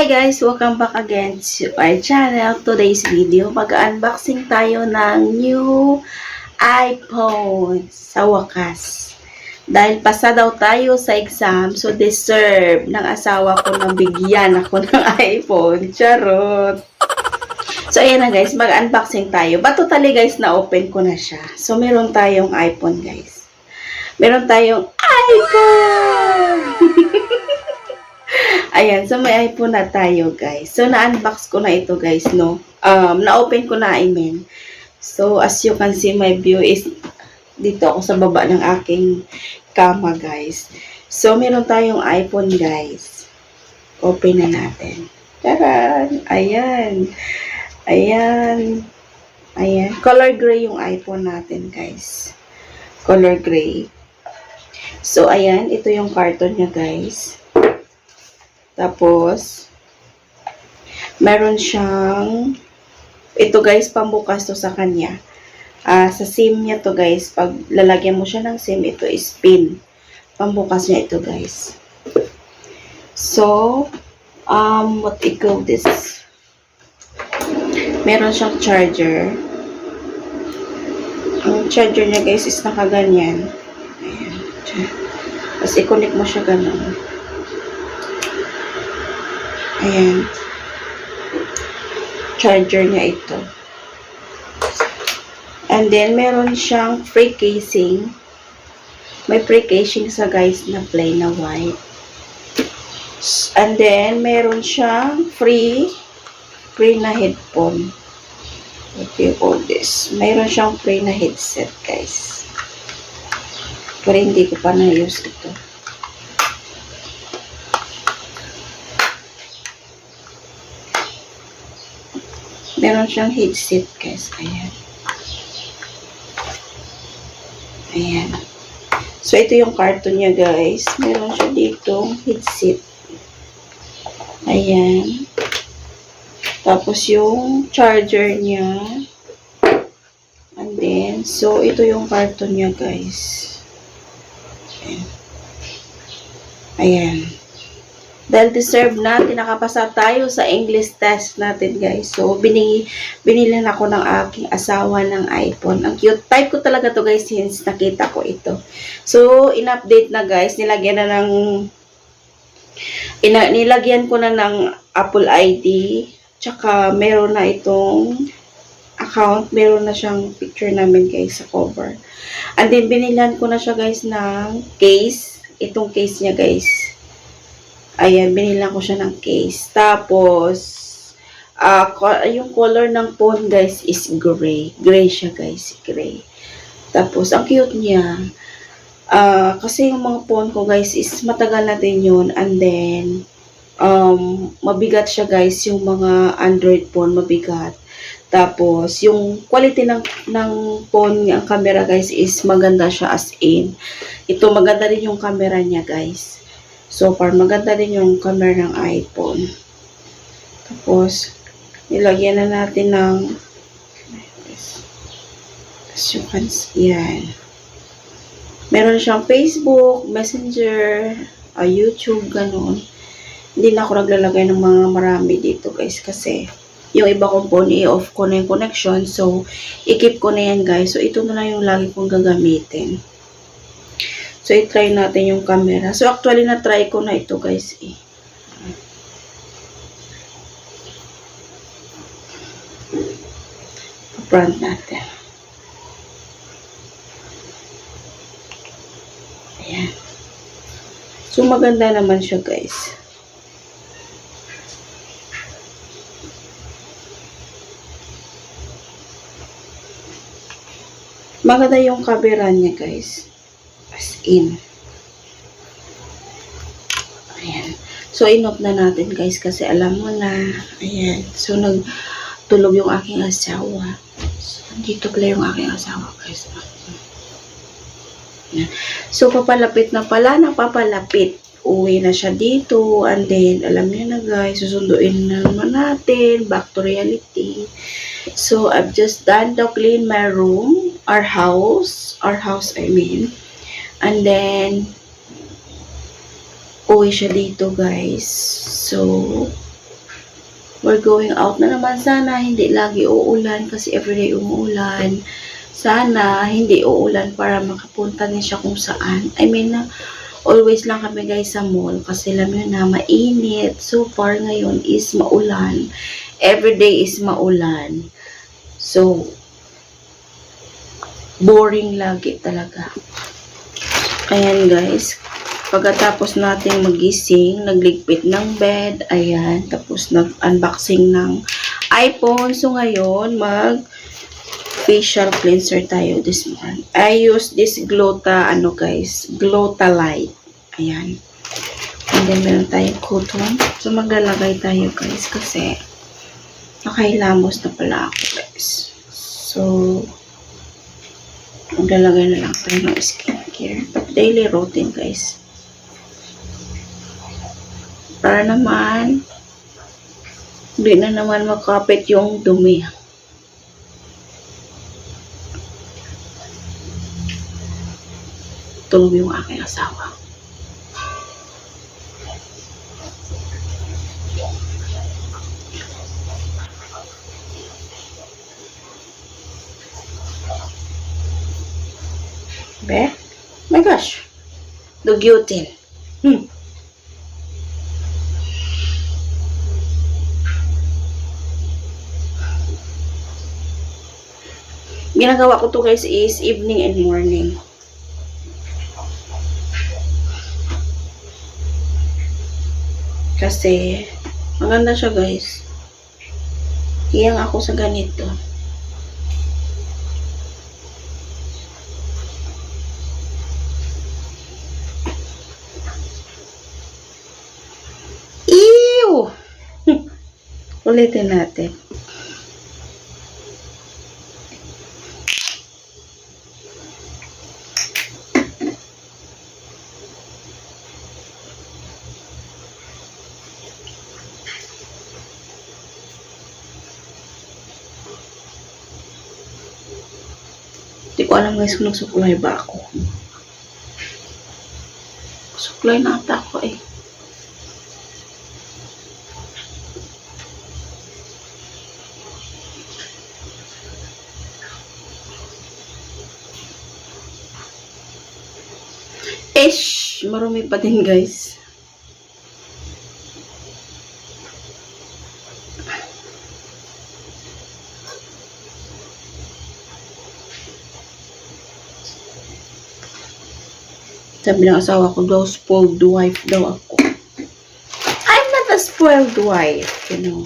guys! Welcome back again to our channel. Today's video, mag-unboxing tayo ng new iPhone sa wakas. Dahil pasa daw tayo sa exam, so deserve ng asawa ko na bigyan ako ng iPhone. Charot! So ayan na guys, mag-unboxing tayo. But totally guys, na-open ko na siya. So meron tayong iPhone guys. Meron tayong iPhone! Ayan, so may iPhone na tayo, guys. So, na-unbox ko na ito, guys, no? Na-open ko na, I mean. So, as you can see, my view is dito ako sa baba ng aking kama, guys. So, meron tayong iPhone, guys. Open na natin. Taran! Ayan. Ayan. Ayan. Color gray yung iPhone natin, guys. Color gray. So, ayan. Ito yung carton niya, guys. Tapos, meron siyang, ito guys, pambukas to sa kanya. Sa SIM niya to guys, pag lalagyan mo siya ng SIM, ito is pin. Pambukas niya ito guys. So, what you call this? Meron siyang charger. Ang charger niya guys is nakaganyan. Ayan. Tapos, i-connect mo siya ganun. Ayan. Charger niya ito. And then, meron siyang free casing. May free casing sa guys na plain na white. And then, meron siyang free na headphone. What do you call this? Meron siyang free na headset guys. Pero hindi ko pa na-use ito. Meron siyang headset guys. Ayan. Ayan. So, ito yung carton niya guys. Meron siya ditong headset. Ayan. Tapos yung charger niya. And then, so, ito yung carton niya guys. Ayan. Ayan. Dahil deserve natin, nakapasa tayo sa English test natin, guys. So, binilan ako ng aking asawa ng iPhone. Ang cute. Type ko talaga to guys, since nakita ko ito. So, in-update na, guys. Nilagyan ko na ng Apple ID. Tsaka, meron na itong account. Meron na siyang picture namin, guys, sa cover. And then, binilan ko na siya, guys, ng case. Itong case niya, guys. Ayan, binilang ko siya ng case. Tapos, yung color ng phone, guys, is gray. Gray siya, guys. Gray. Tapos, ang cute niya. Kasi yung mga phone ko, guys, is matagal na din yun. And then, mabigat siya, guys. Yung mga Android phone, mabigat. Tapos, yung quality ng phone, ang camera, guys, is maganda siya as in. Ito, maganda din yung camera niya, guys. So far, maganda din yung camera ng iPhone. Tapos, nilagyan na natin ng as you can see, yan. Meron siyang Facebook, Messenger, YouTube, ganun. Hindi na ako naglalagay ng mga marami dito, guys, kasi yung iba kong phone, i-off ko na yung connection. So, i-keep ko na yan, guys. So, ito na lang yung lagi kong gagamitin. So, i-try natin yung camera. So, actually, na-try ko na ito, guys, eh. Front natin. Ayan. So, maganda naman siya, guys. Maganda yung camera niya, guys. As in. Ayan. So, in-off na natin, guys, kasi alam mo na. Ayan. So, nagtulog yung aking asawa. So, dito pala yung aking asawa, guys. Ayan. So, papalapit na pala, napapalapit. Uwi na siya dito. And then, alam niyo na, guys, susunduin na naman natin. Back to reality. So, I've just done to clean my room. Our house, I mean. And then, uwi siya dito, guys. So, We're going out na naman. Sana hindi lagi uulan kasi everyday umuulan. Sana hindi uulan para makapunta din siya kung saan. I mean, always lang kami guys sa mall kasi alam nyo na mainit. So far ngayon is maulan. Everyday is maulan. So, boring lagi talaga. Ayan guys. Pagkatapos natin magising, nagligpit ng bed, ayan, tapos nag-unboxing ng iPhone. So ngayon, facial cleanser tayo this morning. I use this Glota, Glota Light. Ayan. And then meron tayong cotton. So maglalagay tayo guys kasi nakailamos na pala ako guys. So, maglalagay na lang tayo ng skincare. Daily routine guys. Para naman, hindi na naman makapit yung dumi. Tulog yung aking asawa. Be? My gosh. Dugyutin. Ginagawa ko to guys is evening and morning. Kasi maganda siya guys. Hiyang ako sa ganito. Ew! Ulitin natin. Hindi ko alam guys kung nagsuklay ba ako. Suklay na ata ako eh. Ish! Marumi pa din guys. Sabi ng asawa ko daw, spoiled wife daw ako. I'm not a spoiled wife, you know.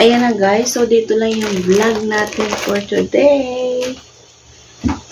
Ayan na guys, so dito lang yung vlog natin for today.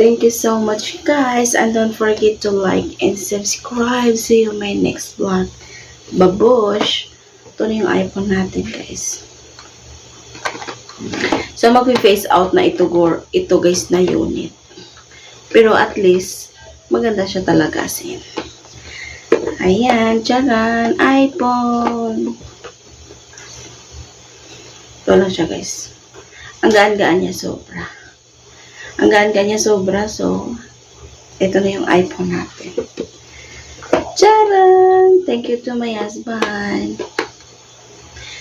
Thank you so much guys, and don't forget to like and subscribe. See you in my next vlog. Babush! Ito na yung iPhone natin guys. So mag-face out na ito guys na unit. Pero at least, maganda siya talaga sin. Ayan, tsaran, iPhone. Ito lang siya guys. Ang gaan-gaan niya sobra. Ang gaan-gaan niya sobra, so, ito na yung iPhone natin. Tsaran! Thank you to my husband.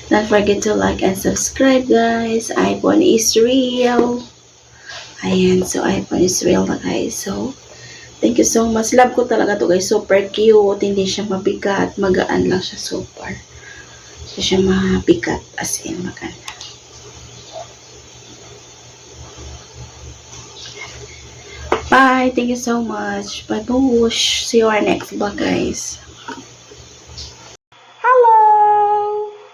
Don't forget to like and subscribe guys. iPhone is real. Ayan, so iPhone is real na guys. So, thank you so much. Love ko talaga to guys. Super cute. Hindi siya mabigat. Magaan lang siya super. Hindi siya mabigat. As in, maganda. Bye. Thank you so much. Bye-bush. See you our next vlog guys. Hello!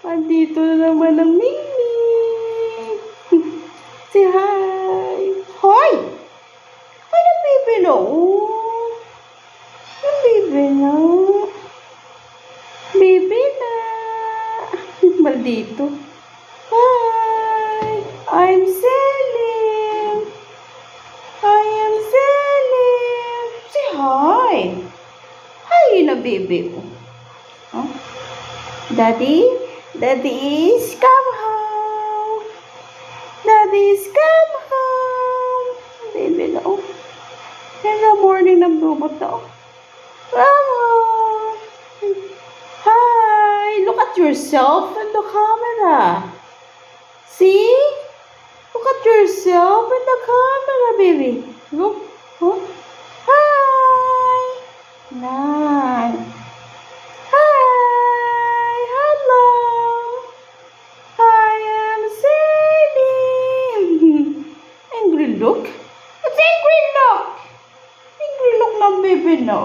Andito na naman ang Mimi. Say hi. Hoy! Ay, nabibi na. Nabibi na. Bibi na. Maldito. Hi! I'm Celine. I am Celine. Say hi. Hi, nabibi. Huh? Daddy? Daddy is come home. Daddy is come home. Baby na oh. There's a morning ng robot na oh. Come home. Hi. Look at your yourself in the camera. See? Look at yourself in the camera, baby. Look. Oh. Hi. Nice. Hi. Hello. I am Sadie. Angry look. What's angry look? Angry look na baby na.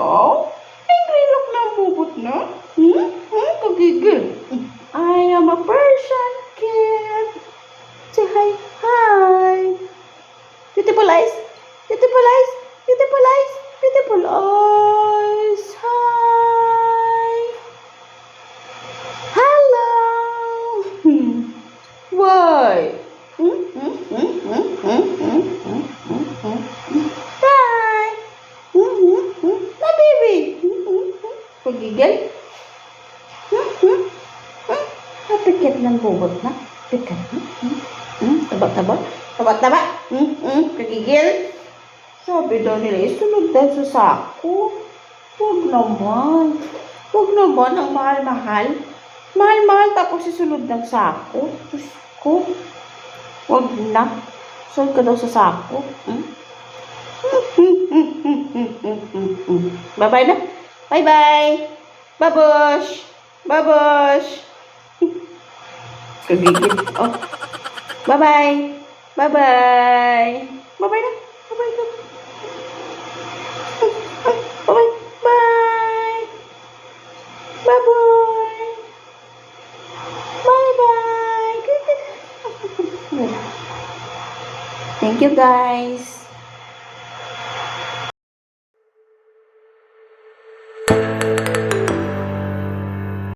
Angry look na bubot na. Kagigil. I am a Persian kid. Say hi. Hi. Beautiful eyes. Beautiful eyes. Beautiful eyes. Beautiful eyes. Hi. Hello. Why? Hi. Na baby. Pagigil. Pikat ng bubot na. Pikat. Taba-taba. Taba-taba. Kagigil. Sabi daw nila, isunod daw sa sako. Huwag naman. Huwag naman ang mahal-mahal. Mahal-mahal tapos isunod ng sako. Diyos ko. Huwag na. Sunod ka daw sa sako. Bye-bye na. Bye-bye. Babush. Babush. Kagigil. Oh. Bye-bye. Bye-bye. Bye-bye na. Bye-bye na. Bye-bye. Bye. Bye-bye. Bye-bye. Thank you, guys.